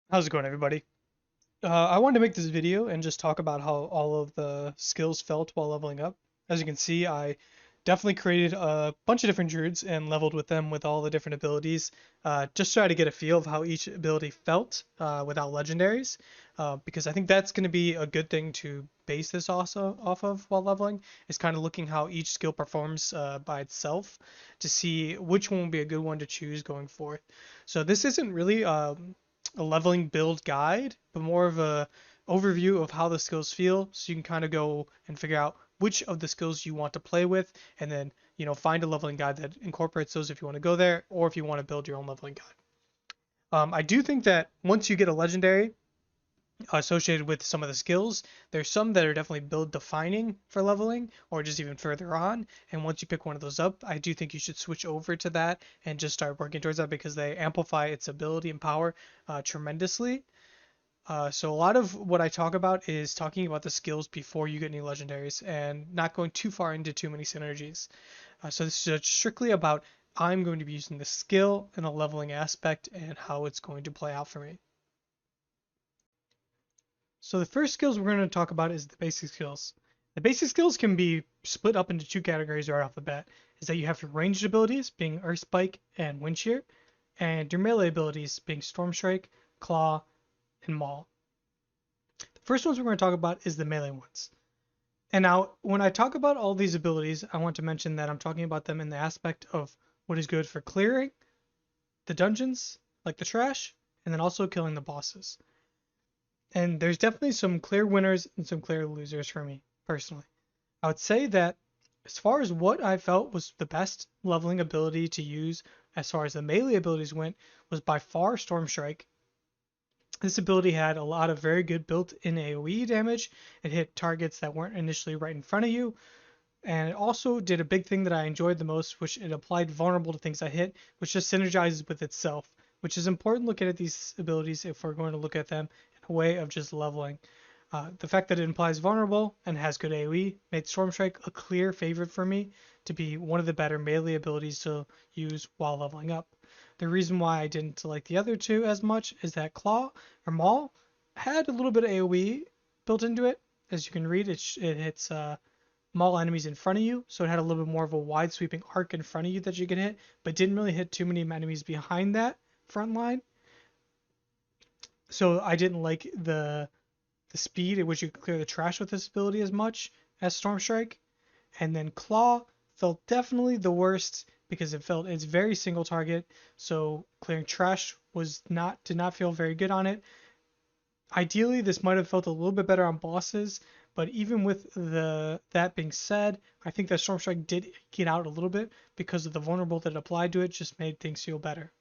How's it going, everybody? I wanted to make this video and just talk about how all of the skills felt while leveling up. As you can see, I definitely created a bunch of different druids and leveled with them with all the different abilities. Just try to get a feel of how each ability felt without legendaries, because I think that's going to be a good thing to base this also off of while leveling. Is kind of looking how each skill performs by itself to see which one will be a good one to choose going forth. So this isn't really a leveling build guide, but more of a overview of how the skills feel, so you can kind of go and figure out which of the skills you want to play with, and then find a leveling guide that incorporates those if you want to go there, or if you want to build your own leveling guide. I do think that once you get a legendary associated with some of the skills, there's some that are definitely build defining for leveling, or just even further on. And once you pick one of those up, I do think you should switch over to that and just start working towards that because they amplify its ability and power tremendously. So a lot of what I talk about is talking about the skills before you get any legendaries and not going too far into too many synergies. So this is strictly about I'm going to be using the skill and the leveling aspect and how it's going to play out for me. So the first skills we're going to talk about is the basic skills. The basic skills can be split up into two categories right off the bat. Is that you have your ranged abilities being Earth Spike and Wind Shear, and your melee abilities being Storm Strike, Claw, and Maul. The first ones we're going to talk about is the melee ones. And now, when I talk about all these abilities, I want to mention that I'm talking about them in the aspect of what is good for clearing the dungeons, like the trash, and then also killing the bosses. And there's definitely some clear winners and some clear losers for me, personally. I would say that as far as what I felt was the best leveling ability to use as far as the melee abilities went was by far Storm Strike. This ability had a lot of very good built-in AoE damage. It hit targets that weren't initially right in front of you, and it also did a big thing that I enjoyed the most, which it applied vulnerable to things I hit, which just synergizes with itself, which is important looking at these abilities if we're going to look at them in a way of just leveling. The fact that it implies vulnerable and has good AoE made Storm Strike a clear favorite for me to be one of the better melee abilities to use while leveling up. The reason why I didn't like the other two as much is that Claw or Maul had a little bit of AoE built into it. As you can read, it hits Maul enemies in front of you, so it had a little bit more of a wide sweeping arc in front of you that you could hit, but didn't really hit too many enemies behind that front line. So I didn't like the speed at which you could clear the trash with this ability as much as Storm Strike. And then Claw felt definitely the worst because it's very single target, so clearing trash did not feel very good on it. Ideally, this might have felt a little bit better on bosses, but even with that being said, I think that Storm Strike did get out a little bit because of the vulnerable that applied to it just made things feel better.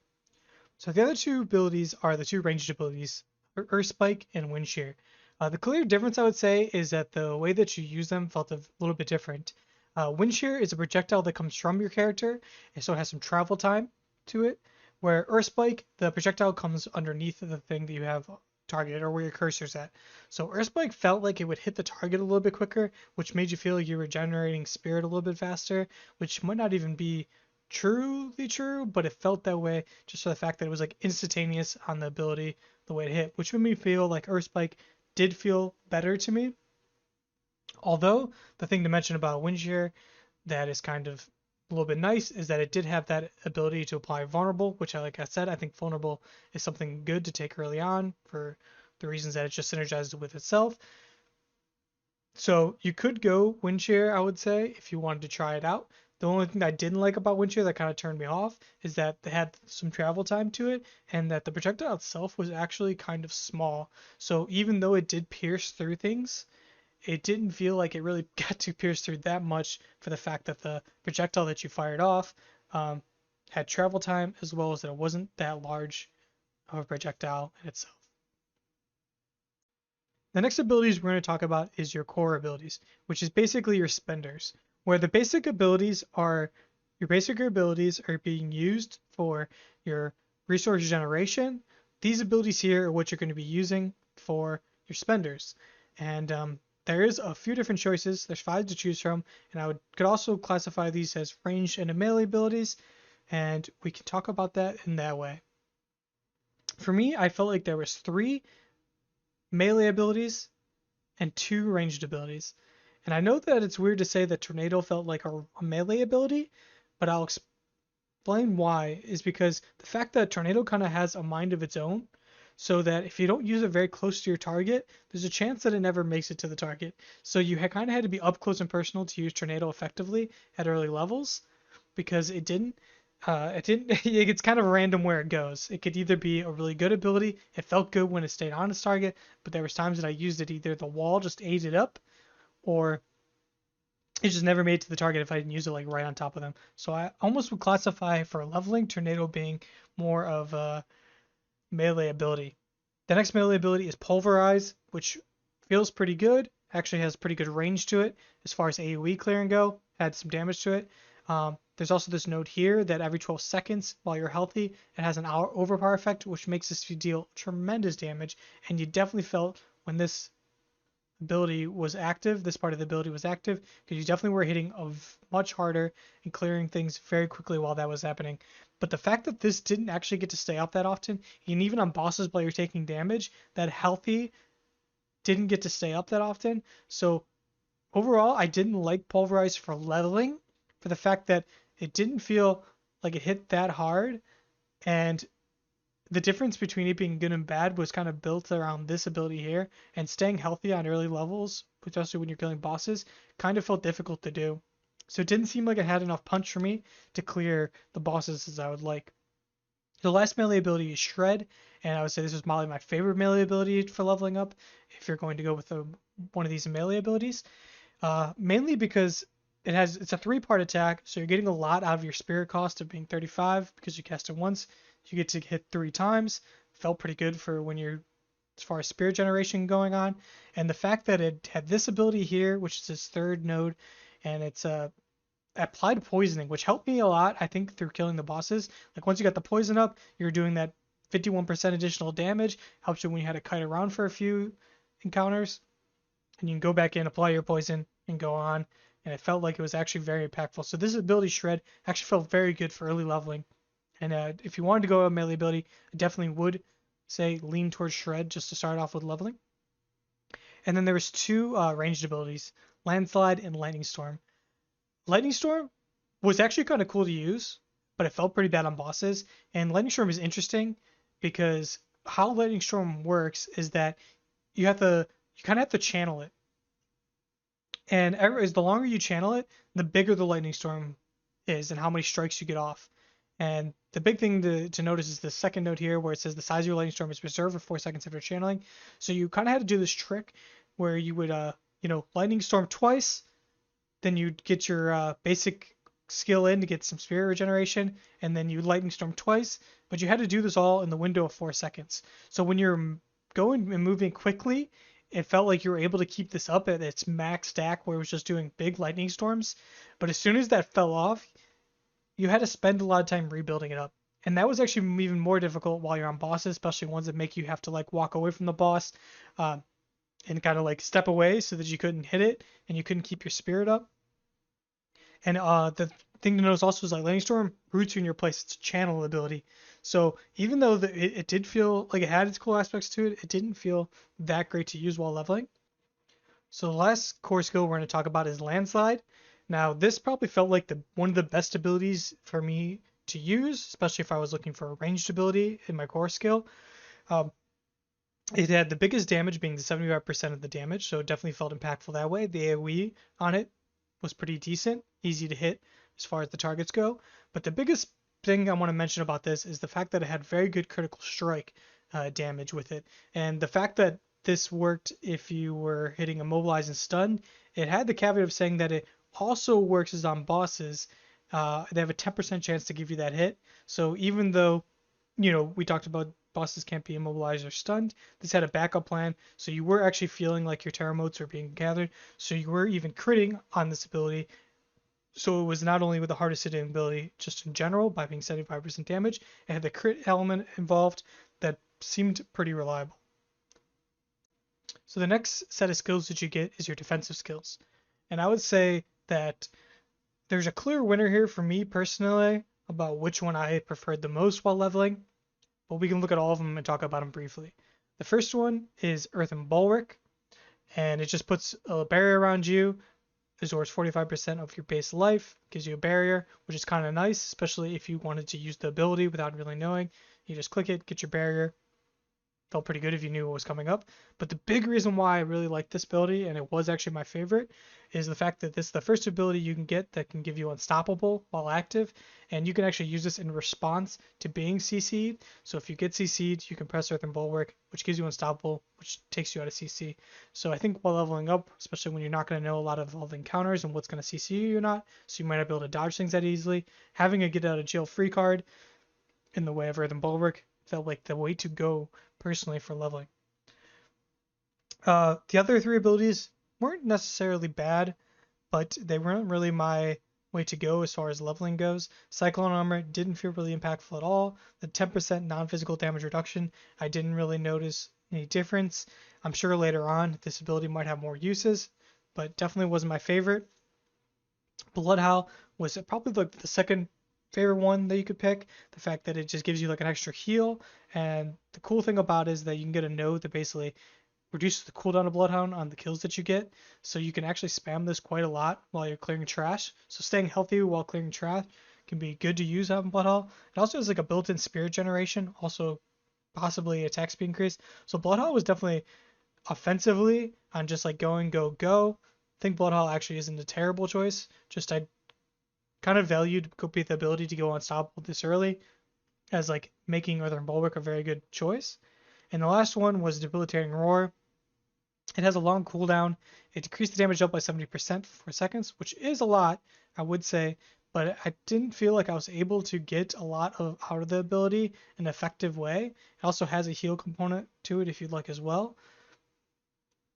So the other two abilities are the two ranged abilities, Earth Spike and Wind Shear. The clear difference I would say is that the way that you use them felt a little bit different. Wind Shear is a projectile that comes from your character, and so it has some travel time to it. Where Earth Spike, the projectile comes underneath the thing that you have targeted or where your cursor's at. So Earth Spike felt like it would hit the target a little bit quicker, which made you feel like you were generating spirit a little bit faster, which might not even be truly true, but it felt that way just for the fact that it was like instantaneous on the ability, the way it hit, which made me feel like Earth Spike did feel better to me. Although the thing to mention about Wind Shear that is kind of a little bit nice is that it did have that ability to apply vulnerable, which like I said, I think vulnerable is something good to take early on for the reasons that it just synergizes with itself. So you could go Wind Shear, I would say, if you wanted to try it out. The only thing I didn't like about Wind Shear that kind of turned me off is that they had some travel time to it and that the projectile itself was actually kind of small. So even though it did pierce through things, it didn't feel like it really got to pierce through that much for the fact that the projectile that you fired off um, had travel time as well as that it wasn't that large of a projectile in itself. The next abilities we're going to talk about is your core abilities, which is basically your spenders, where the basic abilities are your basic abilities are being used for your resource generation. These abilities here are what you're going to be using for your spenders. And there is a few different choices. There's 5 to choose from, and could also classify these as ranged and melee abilities, and we can talk about that in that way. For me, I felt like there was 3 melee abilities and 2 ranged abilities. And I know that it's weird to say that Tornado felt like a melee ability, but I'll explain why is because the fact that Tornado kind of has a mind of its own, so that if you don't use it very close to your target, there's a chance that it never makes it to the target. So you kind of had to be up close and personal to use Tornado effectively at early levels because it didn't. It didn't. It's kind of random where it goes. It could either be a really good ability. It felt good when it stayed on its target, but there was times that I used it either the wall just ate it up, or it just never made it to the target if I didn't use it like right on top of them. So I almost would classify for leveling Tornado being more of a melee ability. The next melee ability is Pulverize, which feels pretty good. Actually has pretty good range to it as far as AoE clearing go. Had some damage to it. There's also this note here that every 12 seconds while you're healthy, it has an overpower effect, which makes this deal tremendous damage. And you definitely felt when this ability was active, this part of the ability was active, because you definitely were hitting much harder and clearing things very quickly while that was happening. But the fact that this didn't actually get to stay up that often, and even on bosses while you're taking damage, that healthy didn't get to stay up that often. So overall, I didn't like Pulverize for leveling, for the fact that it didn't feel like it hit that hard, and the difference between it being good and bad was kind of built around this ability here, and staying healthy on early levels, especially when you're killing bosses, kind of felt difficult to do. So it didn't seem like it had enough punch for me to clear the bosses as I would like. The last melee ability is Shred, and I would say this is probably my favorite melee ability for leveling up if you're going to go with one of these melee abilities. Mainly because it's a 3-part attack, so you're getting a lot out of your spirit cost of being 35 because you cast it once. You get to hit 3 times. Felt pretty good for when you're as far as spirit generation going on. And the fact that it had this ability here, which is its 3rd node, and it's applied poisoning, which helped me a lot, I think, through killing the bosses. Like once you got the poison up, you're doing that 51% additional damage. Helps you when you had to kite around for a few encounters, and you can go back in, apply your poison, and go on. And it felt like it was actually very impactful. So this ability Shred actually felt very good for early leveling. And if you wanted to go a melee ability, I definitely would say lean towards Shred just to start off with leveling. And then there was 2 ranged abilities, Landslide and Lightning Storm. Lightning Storm was actually kind of cool to use, but it felt pretty bad on bosses. And Lightning Storm is interesting because how Lightning Storm works is that you kind of have to channel it. And as the longer you channel it, the bigger the lightning storm is and how many strikes you get off. And the big thing to notice is the second note here where it says the size of your lightning storm is preserved for 4 seconds after channeling. So you kind of had to do this trick where you would lightning storm twice, then you'd get your basic skill in to get some spirit regeneration, and then you lightning storm twice, but you had to do this all in the window of 4 seconds. So when you're going and moving quickly, it felt like you were able to keep this up at its max stack where it was just doing big lightning storms. But as soon as that fell off, you had to spend a lot of time rebuilding it up. And that was actually even more difficult while you're on bosses, especially ones that make you have to like walk away from the boss and kind of like step away so that you couldn't hit it and you couldn't keep your spirit up. And the thing to notice also is like Lightning Storm roots you in your place. It's a channel ability. So even though it did feel like it had its cool aspects to it, it didn't feel that great to use while leveling. So the last core skill we're going to talk about is Landslide. Now this probably felt like one of the best abilities for me to use, especially if I was looking for a ranged ability in my core skill. Um, it had the biggest damage being the 75% of the damage, so it definitely felt impactful that way. The AoE on it was pretty decent, easy to hit as far as the targets go. But the biggest thing I want to mention about this is the fact that it had very good critical strike damage with it. And the fact that this worked if you were hitting immobilized and stunned, it had the caveat of saying that it also works as on bosses. They have a 10% chance to give you that hit. So even though, we talked about bosses can't be immobilized or stunned, this had a backup plan, so you were actually feeling like your terror motes were being gathered, so you were even critting on this ability. So it was not only with the hardest hitting ability just in general by being 75% damage, it had the crit element involved that seemed pretty reliable. So the next set of skills that you get is your defensive skills. And I would say that there's a clear winner here for me personally about which one I preferred the most while leveling. but we can look at all of them and talk about them briefly. The first one is Earthen Bulwark, and it just puts a barrier around you, absorbs 45% of your base life, gives you a barrier, which is kind of nice, especially if you wanted to use the ability without really knowing. You just click it, get your barrier. Felt pretty good if you knew what was coming up. But the big reason why I really like this ability, and it was actually my favorite, is the fact that this is the first ability you can get that can give you unstoppable while active, and you can actually use this in response to being CC'd. So if you get CC'd, you can press Earthen Bulwark, which gives you unstoppable, which takes you out of CC. So I think while leveling up, especially when you're not going to know a lot of all the encounters and what's going to CC you or not, so you might not be able to dodge things that easily, having a get out of jail free card in the way of Earthen Bulwark felt like the way to go personally for leveling. The other three abilities weren't necessarily bad, but they weren't really my way to go as far as leveling goes. Cyclone Armor didn't feel really impactful at all. The 10% non-physical damage reduction, I didn't really notice any difference. I'm sure later on this ability might have more uses, but definitely wasn't my favorite. Bloodhowl was probably like the second favorite one that you could pick. The fact that it just gives you like an extra heal, and the cool thing about it is that you can get a node that basically reduces the cooldown of Bloodhound on the kills that you get, so you can actually spam this quite a lot while you're clearing trash. So staying healthy while clearing trash can be good to use having Bloodhound. It also has like a built-in spirit generation, also possibly attack speed increase. So Bloodhound was definitely offensively on just like going go go. I think Bloodhound actually isn't a terrible choice. Just I kind of valued the ability to go unstoppable this early as like making Earthen Bulwark a very good choice. And the last one was Debilitating Roar. It has a long cooldown. It decreased the damage up by 70% for 4 seconds, which is a lot, I would say, but I didn't feel like I was able to get a lot of out of the ability in an effective way. It also has a heal component to it if you'd like as well.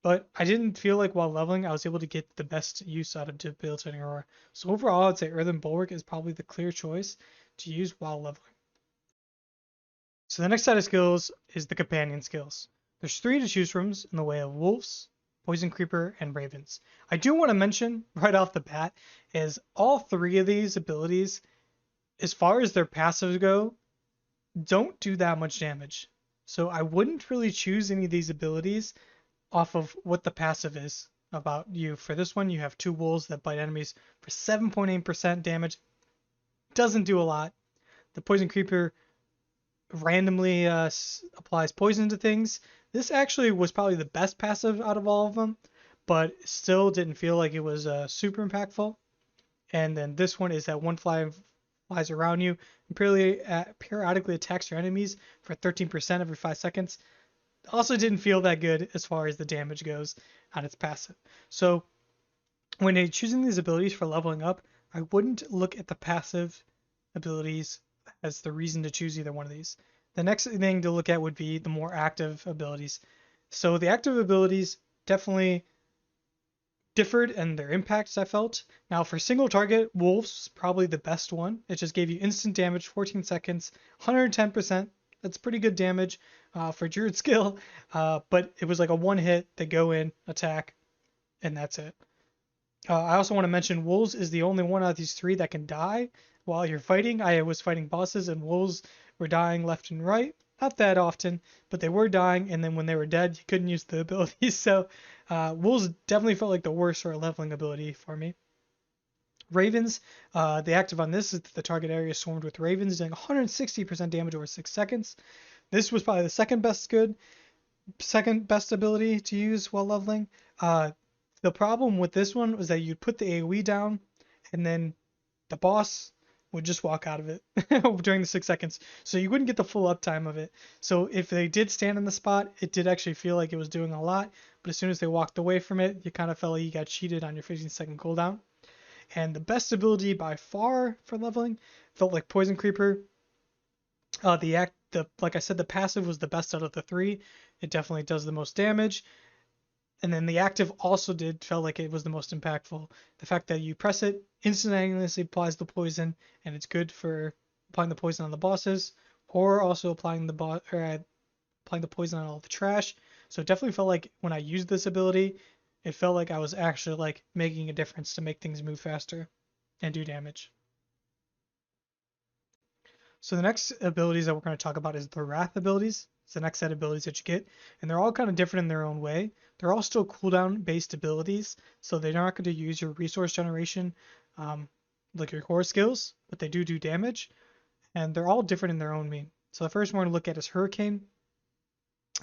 But I didn't feel like while leveling I was able to get the best use out of Debilitating Roar. So overall, I'd say Earthen Bulwark is probably the clear choice to use while leveling. So the next set of skills is the companion skills. There's 3 to choose from in the way of wolves, poison creeper, and ravens. I do want to mention right off the bat is all 3 of these abilities, as far as their passives go, don't do that much damage. So I wouldn't really choose any of these abilities off of what the passive is about you. For this one, you have 2 wolves that bite enemies for 7.8% damage. Doesn't do a lot. The poison creeper randomly applies poison to things. This actually was probably the best passive out of all of them, but still didn't feel like it was super impactful. And then this one is that one fly flies around you and periodically attacks your enemies for 13% every 5 seconds. Also didn't feel that good as far as the damage goes on its passive. So when you're choosing these abilities for leveling up, I wouldn't look at the passive abilities as the reason to choose either one of these. The next thing to look at would be the more active abilities. So the active abilities definitely differed in their impacts, I felt. Now for single target, Wolves probably the best one. It just gave you instant damage, 14 seconds, 110%. That's pretty good damage for Druid skill, but it was like a one hit. They go in, attack, and that's it. I also want to mention Wolves is the only one out of these 3 that can die while you're fighting. I was fighting bosses and Wolves were dying left and right. Not that often, but they were dying, and then when they were dead, you couldn't use the abilities. So Wolves definitely felt like the worst sort of leveling ability for me. Ravens, the active on this is that the target area is swarmed with ravens, doing 160% damage over 6 seconds. This was probably the second best ability to use while leveling. The problem with this one was that you'd put the AoE down, and then the boss would just walk out of it during the 6 seconds. So you wouldn't get the full uptime of it. So if they did stand in the spot, it did actually feel like it was doing a lot. But as soon as they walked away from it, you kind of felt like you got cheated on your 15-second cooldown. And the best ability by far for leveling felt like Poison Creeper. Like I said, the passive was the best out of the 3. It definitely does the most damage. And then the active also felt like it was the most impactful. The fact that you press it, instantaneously applies the poison, and it's good for applying the poison on the bosses, or also applying applying the poison on all the trash. So it definitely felt like when I used this ability, it felt like I was actually like making a difference to make things move faster and do damage. So the next abilities that we're going to talk about is the Wrath abilities. It's the next set of abilities that you get, and they're all kind of different in their own way. They're all still cooldown based abilities, so they're not going to use your resource generation, um, like your core skills, but they do damage, and they're all different in their own mean. So the first one we're going to look at is Hurricane,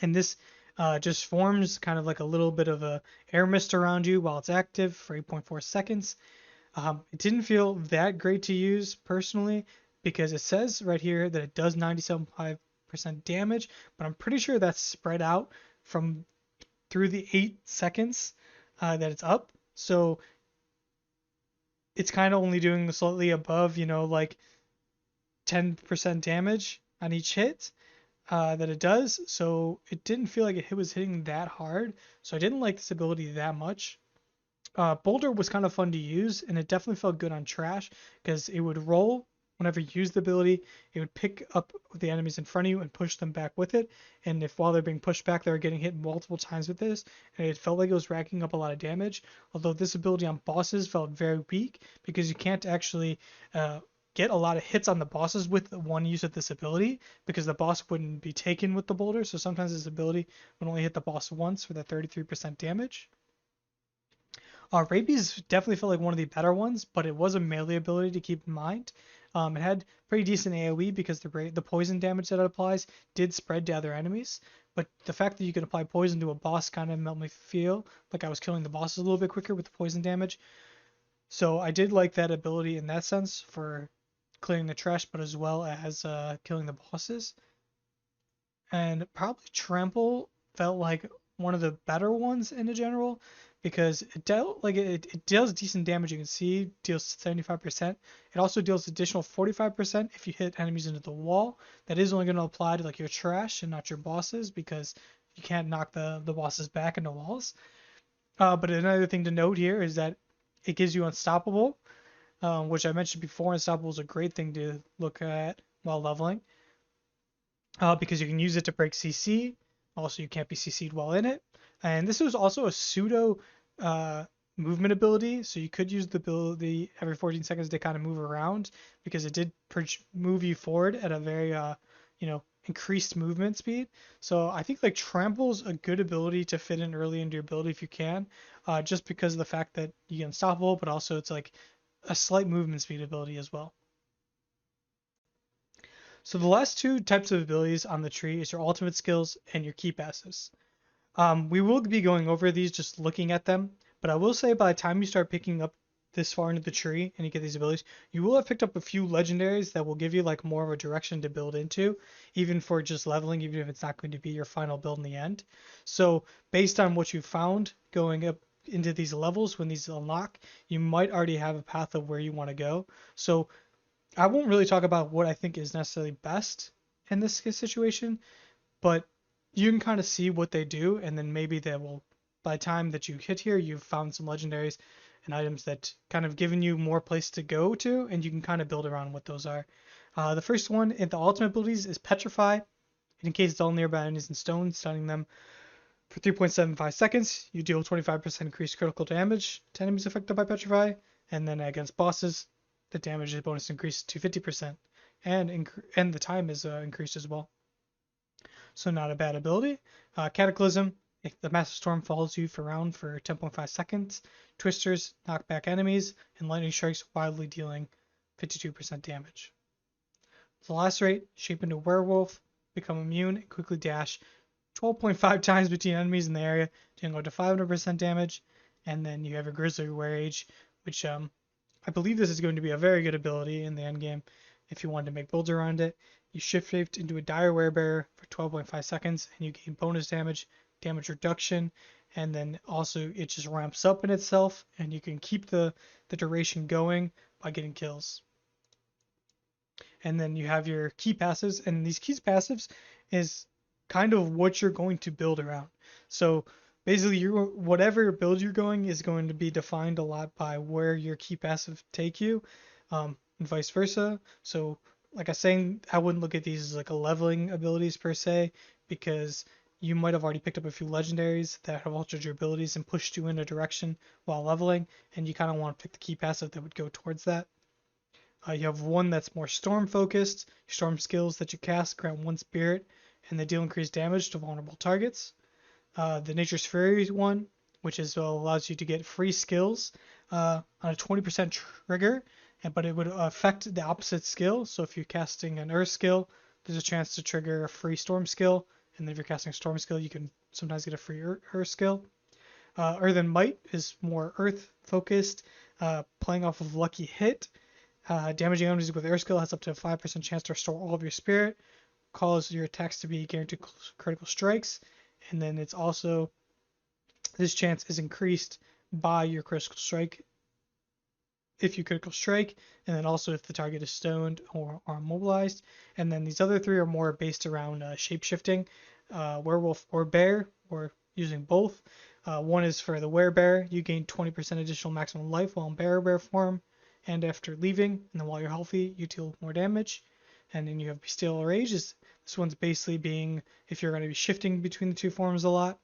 and this just forms kind of like a little bit of a air mist around you while it's active for 8.4 seconds. It didn't feel that great to use personally because it says right here that it does 97.5% damage, but I'm pretty sure that's spread out from through the 8 seconds that it's up. So it's kind of only doing slightly above, like 10% damage on each hit that it does. So it didn't feel like it was hitting that hard. So I didn't like this ability that much. Boulder was kind of fun to use, and it definitely felt good on trash because it would roll whenever you use the ability. It would pick up the enemies in front of you and push them back with it. And if while they're being pushed back, they were getting hit multiple times with this, and it felt like it was racking up a lot of damage. Although this ability on bosses felt very weak because you can't actually get a lot of hits on the bosses with one use of this ability because the boss wouldn't be taken with the boulder. So sometimes this ability would only hit the boss once for that 33% damage. Rabies definitely felt like one of the better ones, but it was a melee ability to keep in mind. It had pretty decent AoE because the poison damage that it applies did spread to other enemies. But the fact that you could apply poison to a boss kind of made me feel like I was killing the bosses a little bit quicker with the poison damage. So I did like that ability in that sense for clearing the trash, but as well as killing the bosses. And probably Trample felt like one of the better ones in the general because it dealt like it deals decent damage. You can see deals 75%. It also deals additional 45% if you hit enemies into the wall. That is only going to apply to like your trash and not your bosses because you can't knock the bosses back into walls. But another thing to note here is that it gives you unstoppable, which I mentioned before. Unstoppable is a great thing to look at while leveling because you can use it to break CC. Also, you can't be CC'd while in it. And this was also a pseudo uh, movement ability, so you could use the ability every 14 seconds to kind of move around because it did move you forward at a very, increased movement speed. So I think like Trample's a good ability to fit in early into your ability if you can, just because of the fact that you get unstoppable, but also it's like a slight movement speed ability as well. So the last two types of abilities on the tree is your ultimate skills and your key passives. We will be going over these just looking at them, but I will say by the time you start picking up this far into the tree and you get these abilities, you will have picked up a few legendaries that will give you like more of a direction to build into, even for just leveling, even if it's not going to be your final build in the end. So based on what you found going up into these levels when these unlock, you might already have a path of where you want to go. So I won't really talk about what I think is necessarily best in this situation, but you can kind of see what they do, and then maybe they will, by the time that you hit here, you've found some legendaries and items that kind of given you more place to go to, and you can kind of build around what those are. The first one in the ultimate abilities is Petrify. In case it's all nearby enemies and stones, stunning them for 3.75 seconds. You deal 25% increased critical damage to enemies affected by Petrify, and then against bosses, the damage bonus increased to 50%, and the time is increased as well. So not a bad ability. Cataclysm, if the Massive Storm follows you around for 10.5 seconds. Twisters knock back enemies, and Lightning Strikes wildly dealing 52% damage. The Lacerate, shape into Werewolf, become immune, and quickly dash 12.5 times between enemies in the area, dealing up to 500% damage. And then you have a Grizzly Rage, which I believe this is going to be a very good ability in the end game if you wanted to make builds around it. You shift into a dire werebearer for 12.5 seconds and you gain bonus damage, damage reduction, and then also it just ramps up in itself and you can keep the duration going by getting kills. And then you have your key passives, and these key passives is kind of what you're going to build around. So basically, whatever build you're going is going to be defined a lot by where your key passive take you, and vice versa. So like I was saying, I wouldn't look at these as like a leveling abilities per se, because you might have already picked up a few legendaries that have altered your abilities and pushed you in a direction while leveling, and you kind of want to pick the key passive that would go towards that. You have one that's more storm focused. Storm skills that you cast grant one spirit, and they deal increased damage to vulnerable targets. The Nature's Fury one, which allows you to get free skills on a 20% trigger, but it would affect the opposite skill. So if you're casting an Earth skill, there's a chance to trigger a free Storm skill, and then if you're casting a Storm skill, you can sometimes get a free Earth skill. Earth and Might is more Earth focused, playing off of Lucky Hit. Damaging enemies with Earth skill has up to a 5% chance to restore all of your spirit, cause your attacks to be guaranteed critical strikes, and then it's also this chance is increased by your critical strike if you critical strike, and then also if the target is stoned or immobilized. And then these other three are more based around shapeshifting, werewolf or bear, or using both. One is for the werebear. You gain 20% additional maximum life while in bear form, and after leaving, and then while you're healthy, you deal more damage. And then you have Bestial Rage. This one's basically being if you're going to be shifting between the two forms a lot,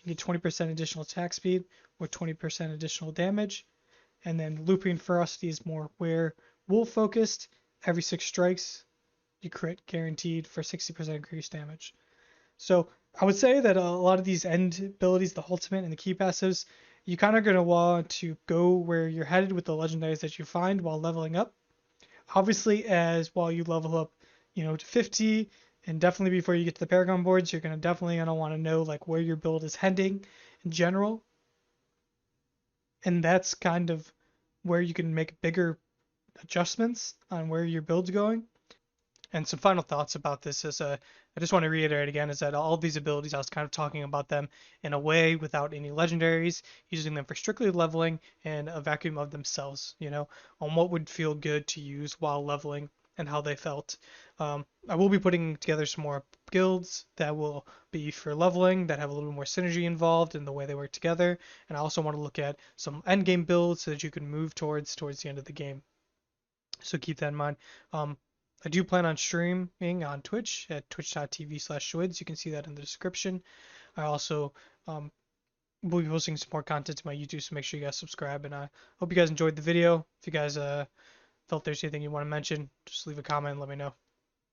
you get 20% additional attack speed or 20% additional damage. And then Looping Ferocity is more where wolf focused. Every 6 strikes, you crit guaranteed for 60% increased damage. So I would say that a lot of these end abilities, the ultimate and the key passives, you kind of going to want to go where you're headed with the legendaries that you find while leveling up. Obviously, as while you level up, to 50, and definitely before you get to the Paragon boards, you're definitely gonna want to know like where your build is heading in general, and that's kind of where you can make bigger adjustments on where your build's going. And some final thoughts about this is I just want to reiterate again is that all these abilities, I was kind of talking about them in a way without any legendaries, using them for strictly leveling and a vacuum of themselves, on what would feel good to use while leveling and how they felt. I will be putting together some more guilds that will be for leveling, that have a little bit more synergy involved in the way they work together. And I also want to look at some end game builds so that you can move towards the end of the game. So keep that in mind. I do plan on streaming on Twitch at twitch.tv/shwids. You can see that in the description. I also will be posting some more content to my YouTube, so make sure you guys subscribe. And I hope you guys enjoyed the video. If you guys felt there's anything you want to mention, just leave a comment and let me know.